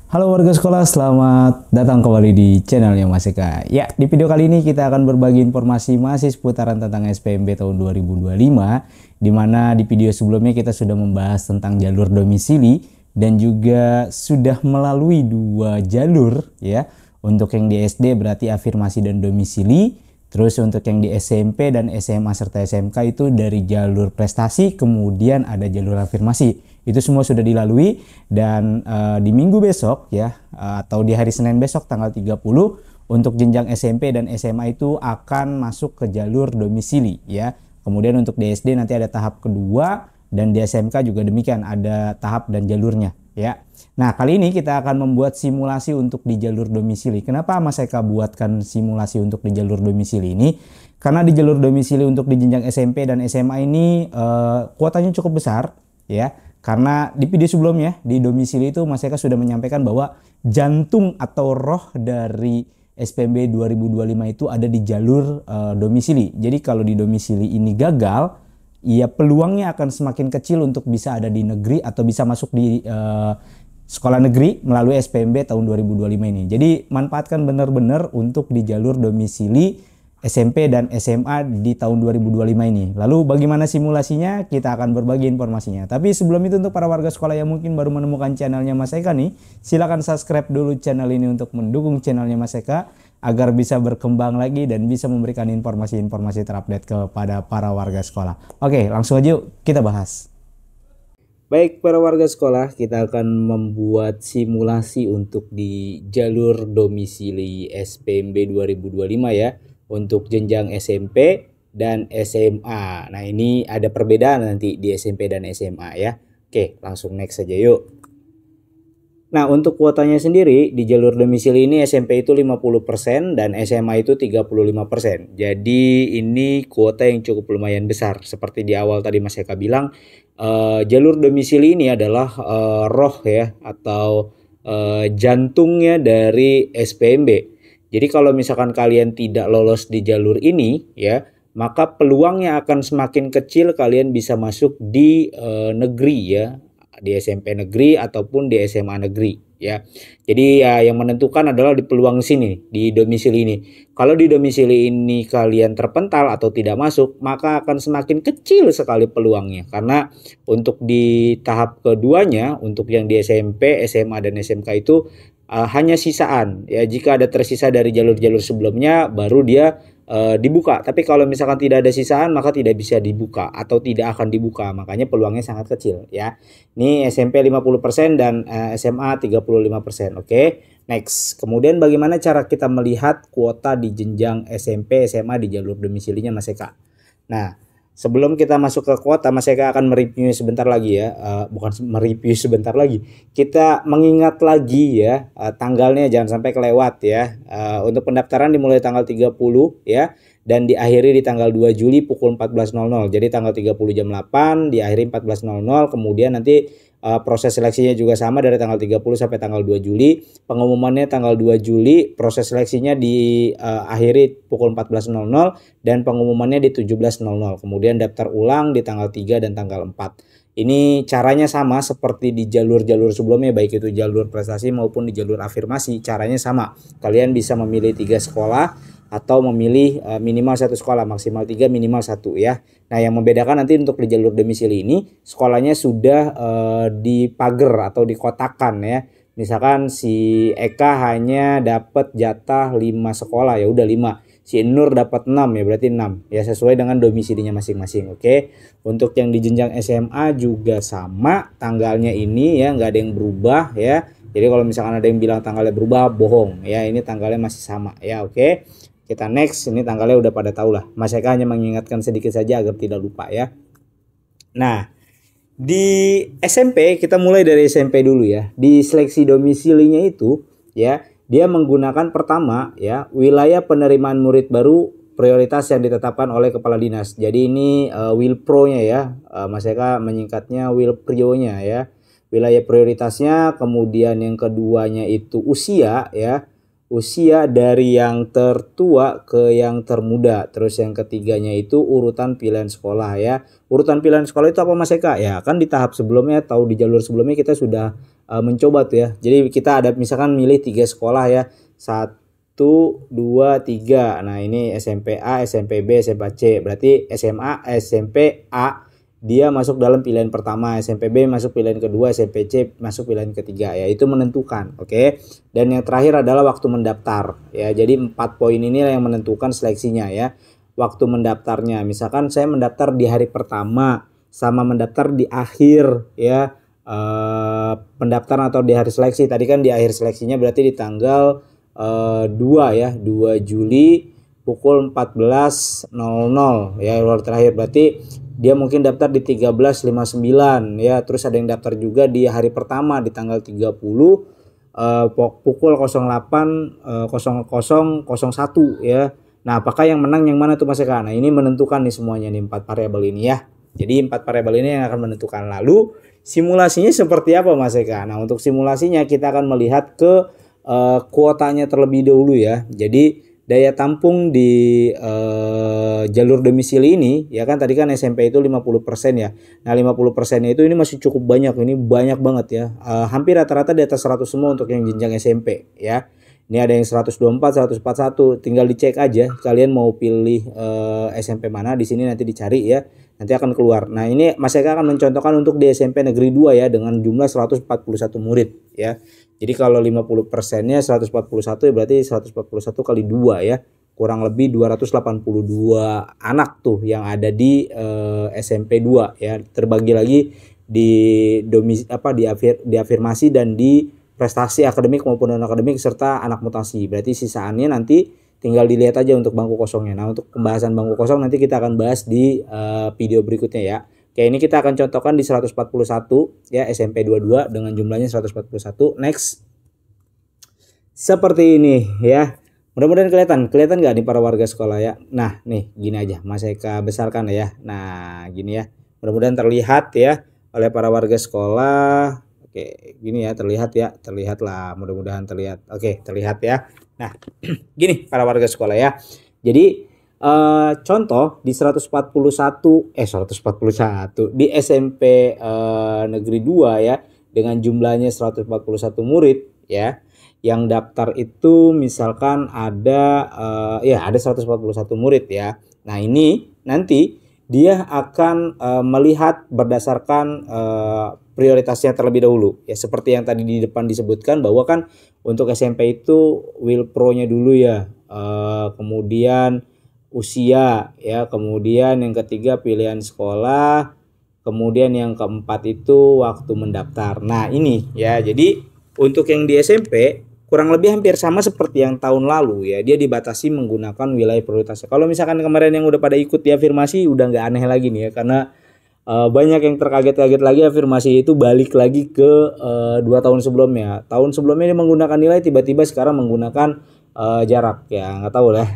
Halo warga sekolah, selamat datang kembali di channelnya Mas Eka. Ya, di video kali ini kita akan berbagi informasi masih seputaran tentang SPMB tahun 2025, di mana di video sebelumnya kita sudah membahas tentang jalur domisili dan juga sudah melalui dua jalur ya. Untuk yang di SD berarti afirmasi dan domisili, terus untuk yang di SMP dan SMA serta SMK itu dari jalur prestasi, kemudian ada jalur afirmasi. Itu semua sudah dilalui dan di minggu besok ya atau di hari Senin besok tanggal 30 untuk jenjang SMP dan SMA itu akan masuk ke jalur domisili ya. Kemudian untuk di SD nanti ada tahap kedua dan di SMK juga demikian ada tahap dan jalurnya ya. Nah, kali ini kita akan membuat simulasi untuk di jalur domisili. Kenapa Mas Eka buatkan simulasi untuk di jalur domisili ini? Karena di jalur domisili untuk di jenjang SMP dan SMA ini kuotanya cukup besar ya. Karena di video sebelumnya di domisili itu Mas Eka sudah menyampaikan bahwa jantung atau roh dari SPMB 2025 itu ada di jalur domisili. Jadi kalau di domisili ini gagal, ya peluangnya akan semakin kecil untuk bisa ada di negeri atau bisa masuk di sekolah negeri melalui SPMB tahun 2025 ini. Jadi manfaatkan benar-benar untuk di jalur domisili SMP dan SMA di tahun 2025 ini. Lalu bagaimana simulasinya? Kita akan berbagi informasinya. Tapi sebelum itu untuk para warga sekolah yang mungkin baru menemukan channelnya Mas Eka nih, silakan subscribe dulu channel ini untuk mendukung channelnya Mas Eka agar bisa berkembang lagi dan bisa memberikan informasi-informasi terupdate kepada para warga sekolah. Oke, langsung aja yuk kita bahas. Baik para warga sekolah, kita akan membuat simulasi untuk di jalur domisili SPMB 2025 ya. Untuk jenjang SMP dan SMA. Nah, ini ada perbedaan nanti di SMP dan SMA ya. Oke, langsung next saja yuk. Nah, untuk kuotanya sendiri di jalur domisili ini SMP itu 50% dan SMA itu 35%. Jadi ini kuota yang cukup lumayan besar. Seperti di awal tadi Mas Eka bilang, jalur domisili ini adalah roh ya atau jantungnya dari SPMB. Jadi kalau misalkan kalian tidak lolos di jalur ini ya, maka peluangnya akan semakin kecil kalian bisa masuk di negeri ya, di SMP negeri ataupun di SMA negeri ya. Jadi ya yang menentukan adalah di peluang sini, di domisili ini. Kalau di domisili ini kalian terpental atau tidak masuk, maka akan semakin kecil sekali peluangnya. Karena untuk di tahap keduanya, untuk yang di SMP, SMA dan SMK itu hanya sisaan ya. Jika ada tersisa dari jalur-jalur sebelumnya baru dia dibuka. Tapi kalau misalkan tidak ada sisaan maka tidak bisa dibuka atau tidak akan dibuka. Makanya peluangnya sangat kecil ya. Ini SMP 50% dan SMA 35%. Oke. Next. Kemudian bagaimana cara kita melihat kuota di jenjang SMP SMA di jalur domisilinya Mas Eka? Nah, sebelum kita masuk ke kuota, Mas Eka akan mereview sebentar lagi ya. Bukan mereview sebentar lagi. Kita mengingat lagi ya tanggalnya jangan sampai kelewat ya. Untuk pendaftaran dimulai tanggal 30 ya. Dan diakhiri di tanggal 2 Juli pukul 14.00. Jadi tanggal 30 jam 8, diakhiri 14.00. Kemudian nanti proses seleksinya juga sama dari tanggal 30 sampai tanggal 2 Juli. Pengumumannya tanggal 2 Juli, proses seleksinya diakhiri pukul 14.00 dan pengumumannya di 17.00. Kemudian daftar ulang di tanggal 3 dan tanggal 4. Ini caranya sama seperti di jalur-jalur sebelumnya, baik itu jalur prestasi maupun di jalur afirmasi, caranya sama. Kalian bisa memilih 3 sekolah atau memilih minimal 1 sekolah, maksimal 3, minimal 1 ya. Nah, yang membedakan nanti untuk di jalur domisili ini sekolahnya sudah dipager atau dikotakan ya. Misalkan si Eka hanya dapat jatah 5 sekolah, ya udah 5. Si Nur dapat 6 ya, berarti 6 ya, sesuai dengan domisilinya masing-masing. Oke. Untuk yang di jenjang SMA juga sama, tanggalnya ini ya nggak ada yang berubah ya. Jadi kalau misalkan ada yang bilang tanggalnya berubah, bohong ya, ini tanggalnya masih sama ya. Oke. Kita next, ini tanggalnya udah pada tahu lah. Mas Eka hanya mengingatkan sedikit saja agar tidak lupa ya. Nah, di SMP kita mulai dari SMP dulu ya. Di seleksi domisilinya itu ya, dia menggunakan pertama ya wilayah penerimaan murid baru prioritas yang ditetapkan oleh kepala dinas. Jadi ini Wilpro-nya ya, Mas Eka menyingkatnya Wilprio-nya ya. Wilayah prioritasnya, kemudian yang keduanya itu usia ya. usia dari yang tertua ke yang termuda. Terus yang ketiganya itu urutan pilihan sekolah ya. Urutan pilihan sekolah itu apa Mas Eka? Ya kan di tahap sebelumnya atau di jalur sebelumnya kita sudah mencoba tuh ya. Jadi kita ada misalkan milih 3 sekolah ya. 1, 2, 3. Nah ini SMP A, SMP B, SMP C. Berarti SMA, SMP A dia masuk dalam pilihan pertama, SMP B masuk pilihan kedua, SMP C masuk pilihan ketiga ya, itu menentukan. Oke. Dan yang terakhir adalah waktu mendaftar ya. Jadi 4 poin ini yang menentukan seleksinya ya. Waktu mendaftarnya, misalkan saya mendaftar di hari pertama sama mendaftar di akhir ya, pendaftaran atau di hari seleksi. Tadi kan di akhir seleksinya berarti di tanggal 2 ya, 2 Juli pukul 14.00 ya, luar terakhir. Berarti dia mungkin daftar di 13.59 ya. Terus ada yang daftar juga di hari pertama di tanggal 30 pukul 08.0001 ya. Nah, apakah yang menang yang mana tuh Mas Eka? Nah, ini menentukan nih semuanya nih 4 variabel ini ya. Jadi 4 variabel ini yang akan menentukan. Lalu simulasinya seperti apa Mas Eka? Nah, untuk simulasinya kita akan melihat ke kuotanya terlebih dahulu ya. Jadi daya tampung di jalur domisili ini ya kan, tadi kan SMP itu 50% ya. Nah 50%-nya itu ini masih cukup banyak, ini banyak banget ya. Hampir rata-rata di atas 100 semua untuk yang jenjang SMP ya. Ini ada yang 124, 141, tinggal dicek aja kalian mau pilih SMP mana, di sini nanti dicari ya. Nanti akan keluar. Nah ini Mas Eka akan mencontohkan untuk di SMP Negeri 2 ya dengan jumlah 141 murid ya. Jadi kalau 50%-nya 141 ya berarti 141 kali 2 ya. Kurang lebih 282 anak tuh yang ada di SMP 2 ya. Terbagi lagi di di afirmasi dan di prestasi akademik maupun non akademik serta anak mutasi. Berarti sisaannya nanti tinggal dilihat aja untuk bangku kosongnya. Nah, untuk pembahasan bangku kosong nanti kita akan bahas di video berikutnya ya. Oke, ini kita akan contohkan di 141 ya, SMP 22 dengan jumlahnya 141. Next. Seperti ini ya. Mudah-mudahan kelihatan nggak nih para warga sekolah ya. Nah, nih gini aja Mas Eka besarkan ya. Nah, gini ya. Mudah-mudahan terlihat ya oleh para warga sekolah. Oke, gini ya, terlihat ya. Terlihat lah, mudah-mudahan terlihat. Oke, terlihat ya. Nah, gini para warga sekolah ya. Jadi contoh di 141 di SMP Negeri 2 ya dengan jumlahnya 141 murid ya. Yang daftar itu misalkan ada ada 141 murid ya. Nah, ini nanti dia akan melihat berdasarkan prioritasnya terlebih dahulu ya, seperti yang tadi di depan disebutkan bahwa kan untuk SMP itu Wilpro-nya dulu ya, kemudian usia ya, kemudian yang ketiga pilihan sekolah, kemudian yang keempat itu waktu mendaftar. Nah ini ya, jadi untuk yang di SMP kurang lebih hampir sama seperti yang tahun lalu ya, dia dibatasi menggunakan wilayah prioritasnya. Kalau misalkan kemarin yang udah pada ikut di afirmasi udah nggak aneh lagi nih ya, karena banyak yang terkaget-kaget lagi afirmasi itu balik lagi ke 2 tahun sebelumnya. Tahun sebelumnya ini menggunakan nilai, tiba-tiba sekarang menggunakan jarak ya, nggak tahu lah.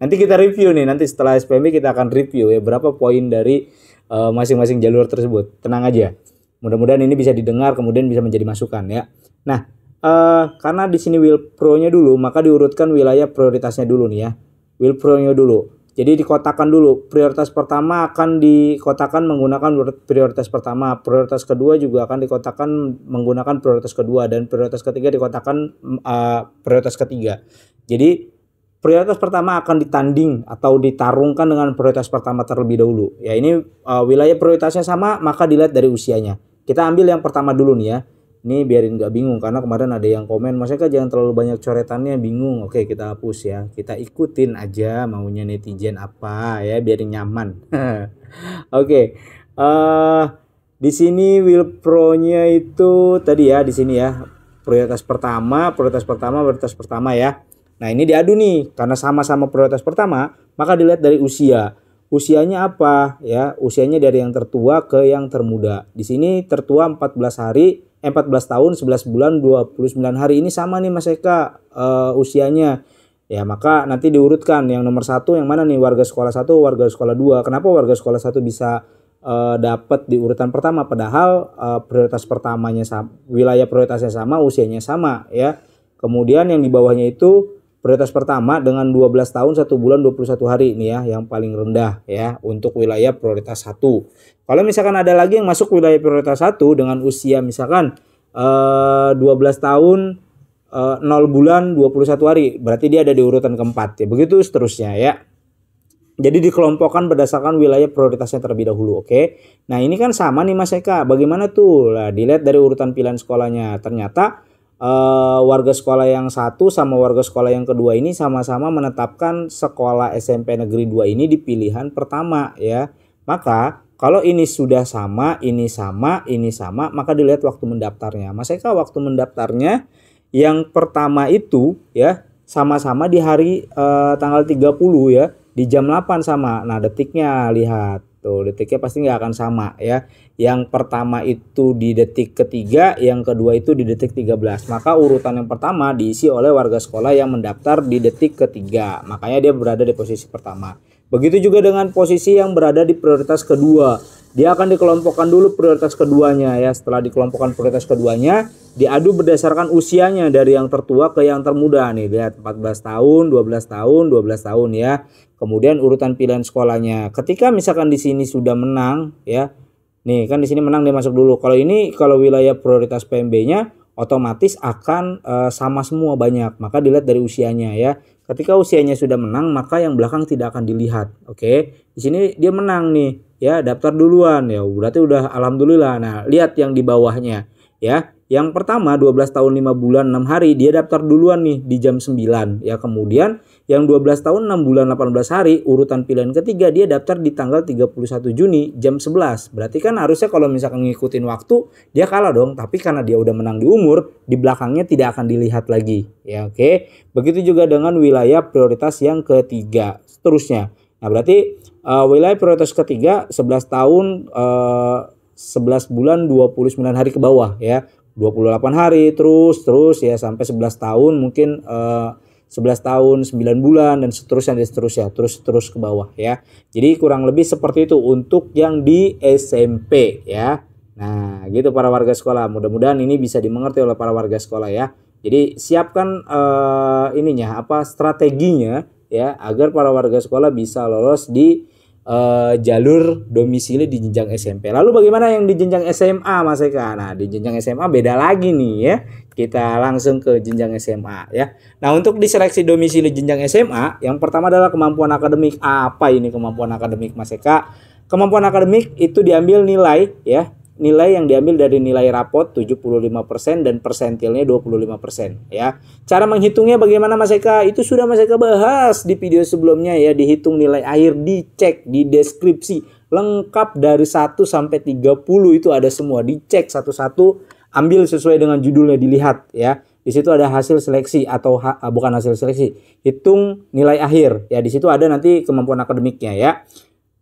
Nanti kita review nih, nanti setelah SPMB kita akan review ya berapa poin dari masing-masing jalur tersebut. Tenang aja, mudah-mudahan ini bisa didengar kemudian bisa menjadi masukan ya. Nah karena di sini Wilpro-nya dulu, maka diurutkan wilayah prioritasnya dulu nih ya. Wilpro-nya dulu. Jadi dikotakan dulu. Prioritas pertama akan dikotakan menggunakan prioritas pertama. Prioritas kedua juga akan dikotakan menggunakan prioritas kedua, dan prioritas ketiga dikotakan prioritas ketiga. Jadi prioritas pertama akan ditanding atau ditarungkan dengan prioritas pertama terlebih dahulu. Ya ini wilayah prioritasnya sama, maka dilihat dari usianya. Kita ambil yang pertama dulu nih ya. Ini biarin nggak bingung, karena kemarin ada yang komen, Mas Eka jangan terlalu banyak coretannya, bingung. Oke, kita hapus ya. Kita ikutin aja maunya netizen apa ya, biarin nyaman. Oke. Di sini Wilpro-nya itu tadi ya, di sini ya. Prioritas pertama ya. Nah, ini diadu nih, karena sama-sama prioritas pertama, maka dilihat dari usia. Usianya apa ya? Usianya dari yang tertua ke yang termuda. Di sini tertua 14 tahun 11 bulan 29 hari, ini sama nih Mas Eka usianya. Ya, maka nanti diurutkan yang nomor 1 yang mana nih, warga sekolah 1, warga sekolah 2. Kenapa warga sekolah 1 bisa dapat di urutan pertama padahal prioritas pertamanya sama, wilayah prioritasnya sama, usianya sama ya. Kemudian yang di bawahnya itu prioritas pertama dengan 12 tahun 1 bulan 21 hari ini ya, yang paling rendah ya untuk wilayah prioritas 1. Kalau misalkan ada lagi yang masuk wilayah prioritas 1 dengan usia misalkan 12 tahun 0 bulan 21 hari, berarti dia ada di urutan keempat ya. Begitu seterusnya ya. Jadi dikelompokkan berdasarkan wilayah prioritasnya terlebih dahulu, oke. Nah, ini kan sama nih Mas Eka. Bagaimana tuh? Nah, dilihat dari urutan pilihan sekolahnya. Ternyata warga sekolah yang satu sama warga sekolah yang kedua ini sama-sama menetapkan sekolah SMP Negeri 2 ini di pilihan pertama ya. Maka kalau ini sudah sama, ini sama, ini sama, maka dilihat waktu mendaftarnya. Mas Eka, waktu mendaftarnya yang pertama itu ya sama-sama di hari tanggal 30 ya, di jam 8 sama. Nah, detiknya lihat. Tuh, detiknya pasti nggak akan sama ya. Yang pertama itu di detik ketiga, yang kedua itu di detik 13. Maka urutan yang pertama diisi oleh warga sekolah yang mendaftar di detik ketiga. Makanya dia berada di posisi pertama. Begitu juga dengan posisi yang berada di prioritas kedua. Dia akan dikelompokkan dulu prioritas keduanya ya. Setelah dikelompokkan prioritas keduanya, diadu berdasarkan usianya dari yang tertua ke yang termuda nih. Lihat 14 tahun, 12 tahun, 12 tahun ya. Kemudian urutan pilihan sekolahnya. Ketika misalkan di sini sudah menang ya. Nih kan di sini menang dia masuk dulu. Kalau ini kalau wilayah prioritas PMB-nya otomatis akan sama semua banyak. Maka dilihat dari usianya ya. Ketika usianya sudah menang, maka yang belakang tidak akan dilihat. Oke. Di sini dia menang nih ya, daftar duluan ya. Berarti udah alhamdulillah. Nah, lihat yang di bawahnya ya. Yang pertama 12 tahun 5 bulan 6 hari dia daftar duluan nih di jam 9 ya. Kemudian yang 12 tahun 6 bulan 18 hari urutan pilihan ketiga dia daftar di tanggal 31 Juni jam 11. Berarti kan harusnya kalau misalkan ngikutin waktu dia kalah dong, tapi karena dia udah menang di umur, di belakangnya tidak akan dilihat lagi ya. Oke. Begitu juga dengan wilayah prioritas yang ketiga seterusnya. Nah, berarti wilayah prioritas ketiga 11 tahun 11 bulan 29 hari ke bawah ya. 28 hari terus ya sampai 11 tahun mungkin 11 tahun 9 bulan dan seterusnya terus ke bawah ya. Jadi kurang lebih seperti itu untuk yang di SMP ya. Nah, gitu para warga sekolah. Mudah-mudahan ini bisa dimengerti oleh para warga sekolah ya. Jadi siapkan strateginya ya agar para warga sekolah bisa lolos di jalur domisili di jenjang SMP. Lalu bagaimana yang di jenjang SMA Mas Eka? Nah, di jenjang SMA beda lagi nih ya. Kita langsung ke jenjang SMA ya. Nah, untuk diseleksi domisili jenjang SMA, yang pertama adalah kemampuan akademik. Apa ini kemampuan akademik Mas Eka? Kemampuan akademik itu diambil nilai ya. Nilai yang diambil dari nilai rapot 75% dan persentilnya 25% ya. Cara menghitungnya bagaimana Mas Eka? Itu sudah Mas Eka bahas di video sebelumnya ya. Dihitung nilai akhir, dicek di deskripsi lengkap dari 1 sampai 30 itu ada semua. Dicek satu-satu, ambil sesuai dengan judulnya, dilihat ya. Di situ ada hasil seleksi atau bukan hasil seleksi, hitung nilai akhir ya. Di situ ada nanti kemampuan akademiknya ya.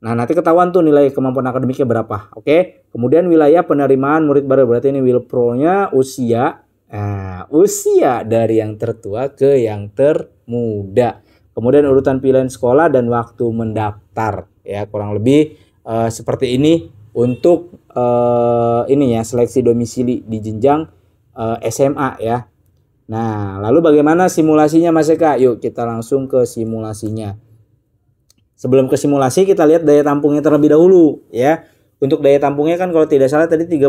Nah, nanti ketahuan tuh nilai kemampuan akademiknya berapa. Oke. Kemudian wilayah penerimaan murid baru, berarti ini WILPRO-nya usia. Nah, usia dari yang tertua ke yang termuda. Kemudian urutan pilihan sekolah dan waktu mendaftar. Ya, kurang lebih seperti ini untuk seleksi domisili di jenjang SMA ya. Nah, lalu bagaimana simulasinya Mas Eka? Yuk kita langsung ke simulasinya. Sebelum ke simulasi kita lihat daya tampungnya terlebih dahulu ya. Untuk daya tampungnya kan kalau tidak salah tadi 35%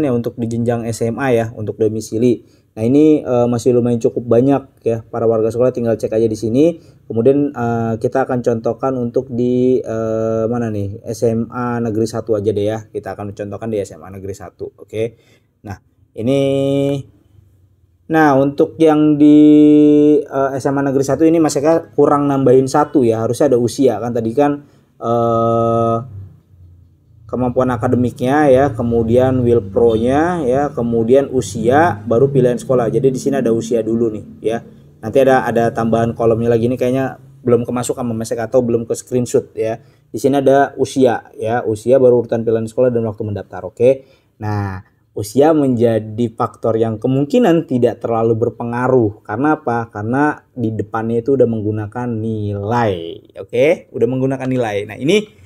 ya untuk di jenjang SMA ya, untuk domisili. Nah, ini masih lumayan cukup banyak ya para warga sekolah, tinggal cek aja di sini. Kemudian kita akan contohkan untuk di mana nih? SMA Negeri 1 aja deh ya. Kita akan contohkan di SMA Negeri 1. Oke. Nah, ini untuk yang di SMA Negeri 1 ini Mas Eka kurang nambahin 1 ya. Harusnya ada usia kan tadi kan kemampuan akademiknya ya, kemudian WILPRO-nya ya, kemudian usia, baru pilihan sekolah. Jadi di sini ada usia dulu nih ya. Nanti ada tambahan kolomnya lagi, ini kayaknya belum kemasuk sama Mas Eka atau belum ke screenshot ya. Di sini ada usia ya, usia baru urutan pilihan sekolah dan waktu mendaftar. Oke. Nah, usia menjadi faktor yang kemungkinan tidak terlalu berpengaruh. Karena apa? Karena di depannya itu udah menggunakan nilai. Oke, udah menggunakan nilai. Nah, ini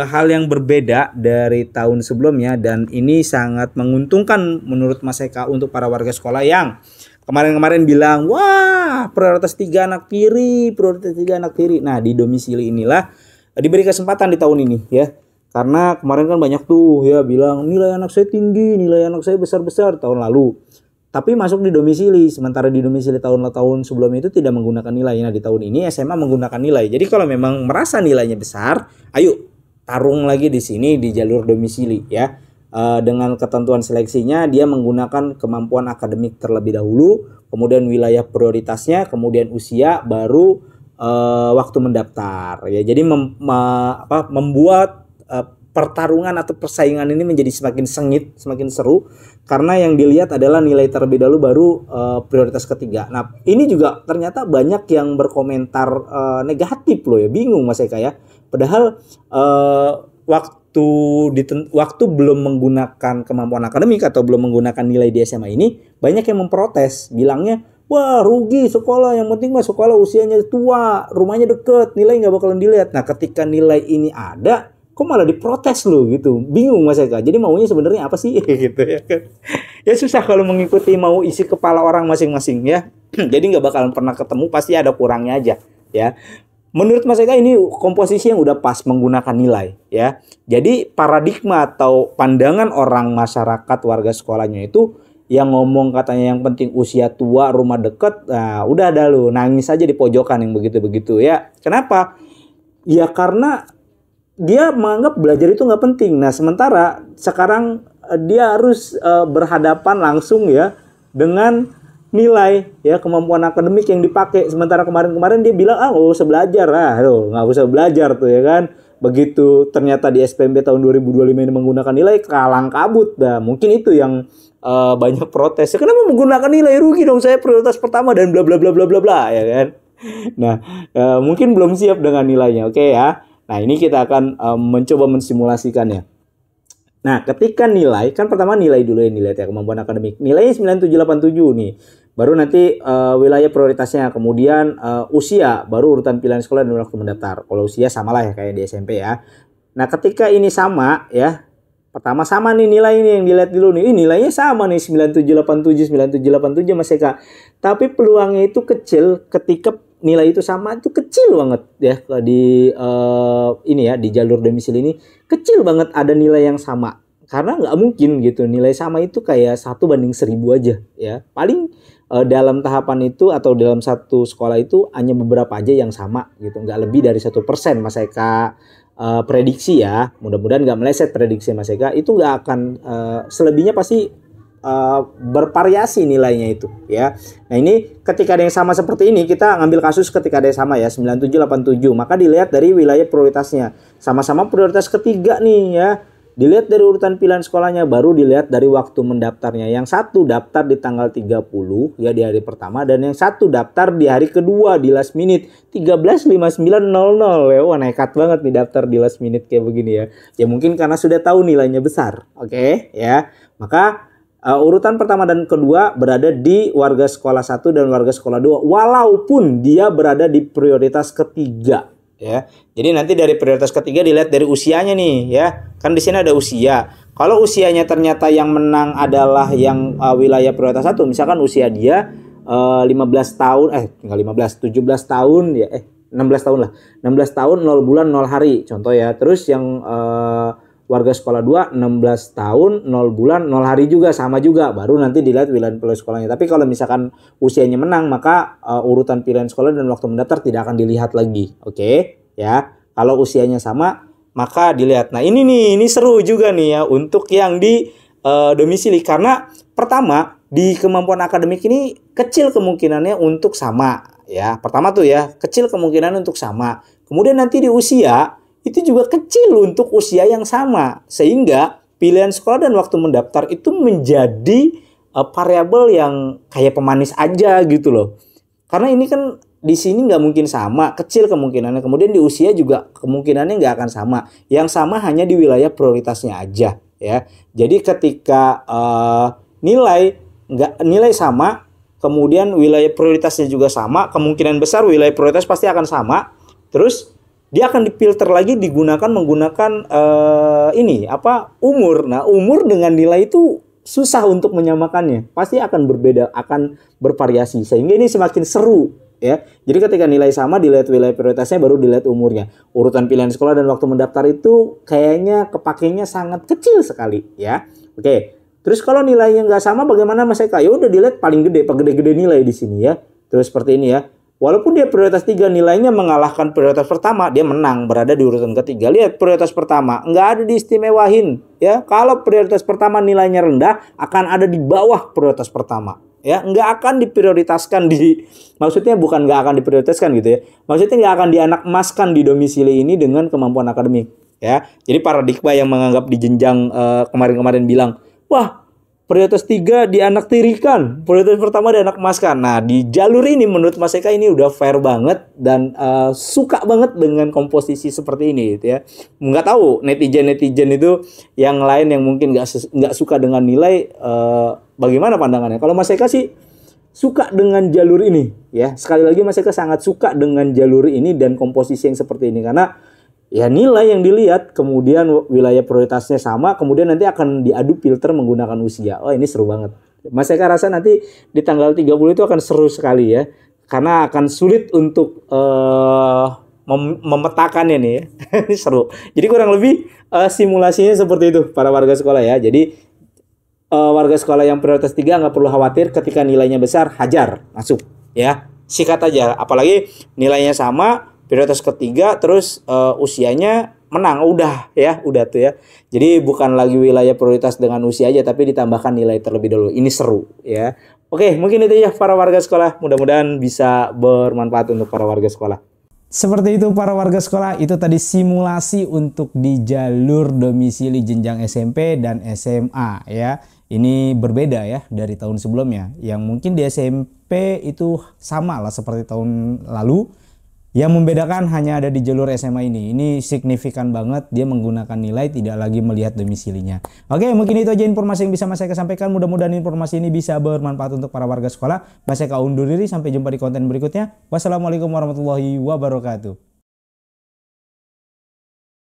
hal yang berbeda dari tahun sebelumnya dan ini sangat menguntungkan menurut Mas Eka untuk para warga sekolah yang kemarin-kemarin bilang, wah prioritas 3 anak tiri, prioritas 3 anak tiri. Nah di domisili inilah diberi kesempatan di tahun ini ya. Karena kemarin kan banyak tuh ya bilang nilai anak saya tinggi, nilai anak saya besar-besar tahun lalu. Tapi masuk di domisili, sementara di domisili tahun-tahun sebelumnya itu tidak menggunakan nilai. Nah di tahun ini SMA menggunakan nilai. Jadi kalau memang merasa nilainya besar, ayo tarung lagi di sini di jalur domisili ya. Dengan ketentuan seleksinya dia menggunakan kemampuan akademik terlebih dahulu, kemudian wilayah prioritasnya, kemudian usia, baru waktu mendaftar ya. Jadi membuat pertarungan atau persaingan ini menjadi semakin sengit, semakin seru karena yang dilihat adalah nilai terlebih dahulu baru prioritas ketiga. Nah, ini juga ternyata banyak yang berkomentar negatif loh ya. Bingung Mas Eka ya. Padahal waktu belum menggunakan kemampuan akademik atau belum menggunakan nilai di SMA ini, banyak yang memprotes, bilangnya, wah rugi sekolah, yang penting mah sekolah usianya tua, rumahnya deket, nilai nggak bakalan dilihat. Nah ketika nilai ini ada, kok malah diprotes loh gitu. Bingung Mas Eka, jadi maunya sebenarnya apa sih gitu ya kan. Ya susah kalau mengikuti mau isi kepala orang masing-masing ya. Jadi nggak bakalan pernah ketemu, pasti ada kurangnya aja ya. Menurut Mas Eka ini komposisi yang udah pas menggunakan nilai ya. Jadi paradigma atau pandangan orang masyarakat warga sekolahnya itu yang ngomong katanya yang penting usia tua, rumah deket, nah udah ada lu nangis aja di pojokan yang begitu-begitu ya. Kenapa? Ya karena dia menganggap belajar itu nggak penting. Nah sementara sekarang dia harus berhadapan langsung ya dengan nilai ya, kemampuan akademik yang dipakai. Sementara kemarin-kemarin dia bilang nggak usah belajar, nggak usah belajar tuh ya kan. Begitu ternyata di SPMB tahun 2025 ini menggunakan nilai, kalang kabut dah. Mungkin itu yang banyak protes. Kenapa menggunakan nilai, rugi dong saya prioritas pertama dan bla bla bla bla bla bla ya kan. Nah mungkin belum siap dengan nilainya, oke ya. Nah ini kita akan mencoba mensimulasikannya. Nah, ketika nilai, kan pertama nilai dulu yang dilihat ya, kemampuan akademik. Nilainya 9787 nih. Baru nanti wilayah prioritasnya, kemudian usia, baru urutan pilihan sekolah dan waktu mendaftar. Kalau usia samalah ya kayak di SMP ya. Nah, ketika ini sama ya, pertama sama nih nilai ini yang dilihat dulu nih. Nilainya sama nih 9787 Mas Eka. Tapi peluangnya itu kecil ketika nilai itu sama, itu kecil banget ya di ini ya, di jalur domisili ini kecil banget ada nilai yang sama, karena nggak mungkin gitu nilai sama itu kayak 1:1000 aja ya. Paling dalam tahapan itu atau dalam satu sekolah itu hanya beberapa aja yang sama gitu, nggak lebih dari 1% Mas Eka prediksi ya. Mudah-mudahan nggak meleset prediksi Mas Eka, itu nggak akan selebihnya pasti bervariasi nilainya itu ya. Nah ini ketika ada yang sama seperti ini, kita ngambil kasus ketika ada yang sama ya 9787, maka dilihat dari wilayah prioritasnya, sama-sama prioritas ketiga nih ya, dilihat dari urutan pilihan sekolahnya, baru dilihat dari waktu mendaftarnya. Yang satu daftar di tanggal 30 ya di hari pertama, dan yang satu daftar di hari kedua di last minute 13.59.00 ya. Wah nekat banget nih daftar di last minute kayak begini ya. Ya mungkin karena sudah tahu nilainya besar, oke ya. Maka urutan pertama dan kedua berada di warga sekolah 1 dan warga sekolah 2, walaupun dia berada di prioritas ketiga ya. Jadi nanti dari prioritas ketiga dilihat dari usianya nih ya. Kan di sini ada usia. Kalau usianya ternyata yang menang adalah yang wilayah prioritas 1, misalkan usia dia 15 tahun, tinggal 17 tahun ya, 16 tahun lah. 16 tahun 0 bulan 0 hari contoh ya. Terus yang warga sekolah 2 16 tahun 0 bulan 0 hari juga, sama juga, baru nanti dilihat wilayah sekolahnya. Tapi kalau misalkan usianya menang, maka urutan pilihan sekolah dan waktu mendaftar tidak akan dilihat lagi. Oke ya. Kalau usianya sama maka dilihat. Nah ini seru juga nih ya untuk yang di domisili, karena pertama di kemampuan akademik ini kecil kemungkinannya untuk sama ya. Pertama tuh ya, kecil kemungkinan untuk sama. Kemudian nanti di usia itu juga kecil untuk usia yang sama, sehingga pilihan sekolah dan waktu mendaftar itu menjadi variabel yang kayak pemanis aja gitu loh. Karena ini kan di sini nggak mungkin sama, kecil kemungkinannya. Kemudian di usia juga kemungkinannya nggak akan sama. Yang sama hanya di wilayah prioritasnya aja ya. Jadi ketika nilai sama, kemudian wilayah prioritasnya juga sama, kemungkinan besar wilayah prioritas pasti akan sama. Terus dia akan difilter lagi menggunakan umur. Nah, umur dengan nilai itu susah untuk menyamakannya. Pasti akan berbeda, akan bervariasi. Sehingga ini semakin seru ya. Jadi ketika nilai sama dilihat wilayah prioritasnya baru dilihat umurnya. Urutan pilihan sekolah dan waktu mendaftar itu kayaknya kepakainya sangat kecil sekali ya. Oke. Terus kalau nilainya nggak sama bagaimana Mas Eka? Ya udah dilihat paling gede, gede-gede nilai di sini ya. Terus seperti ini ya. Walaupun dia prioritas 3 nilainya mengalahkan prioritas pertama, dia menang berada di urutan ketiga. Lihat prioritas pertama, nggak ada diistimewahin ya. Kalau prioritas pertama nilainya rendah, akan ada di bawah prioritas pertama. Ya, nggak akan diprioritaskan maksudnya bukan nggak akan diprioritaskan gitu ya. Maksudnya nggak akan dianak emaskan di domisili ini dengan kemampuan akademik ya. Jadi paradigma yang menganggap di jenjang kemarin-kemarin bilang, wah prioritas 3 dianak tirikan, prioritas pertama dianak emaskan. Nah di jalur ini menurut Mas Eka ini udah fair banget dan suka banget dengan komposisi seperti ini gitu ya. Nggak tahu netizen itu yang lain yang mungkin nggak suka dengan nilai bagaimana pandangannya. Kalau Mas Eka sih suka dengan jalur ini ya. Sekali lagi Mas Eka sangat suka dengan jalur ini dan komposisi yang seperti ini karena ya nilai yang dilihat, kemudian wilayah prioritasnya sama, kemudian nanti akan diadu filter menggunakan usia. Oh ini seru banget. Mas Eka rasa nanti di tanggal 30 itu akan seru sekali ya. Karena akan sulit untuk memetakannya nih ya. Ini seru. Jadi kurang lebih simulasinya seperti itu para warga sekolah ya. Jadi warga sekolah yang prioritas 3 nggak perlu khawatir ketika nilainya besar, hajar, masuk ya. Sikat aja. Apalagi nilainya sama, prioritas ketiga terus usianya menang udah tuh ya. Jadi bukan lagi wilayah prioritas dengan usia aja tapi ditambahkan nilai terlebih dahulu. Ini seru ya. Oke, mungkin itu ya para warga sekolah. Mudah-mudahan bisa bermanfaat untuk para warga sekolah. Seperti itu para warga sekolah, itu tadi simulasi untuk di jalur domisili jenjang SMP dan SMA ya. Ini berbeda ya dari tahun sebelumnya. Yang mungkin di SMP itu sama lah seperti tahun lalu. Yang membedakan hanya ada di jalur SMA ini. Ini signifikan banget, dia menggunakan nilai tidak lagi melihat domisilinya. Oke, mungkin itu aja informasi yang bisa Mas Eka sampaikan. Mudah-mudahan informasi ini bisa bermanfaat untuk para warga sekolah. Mas Eka undur diri, sampai jumpa di konten berikutnya. Wassalamualaikum warahmatullahi wabarakatuh.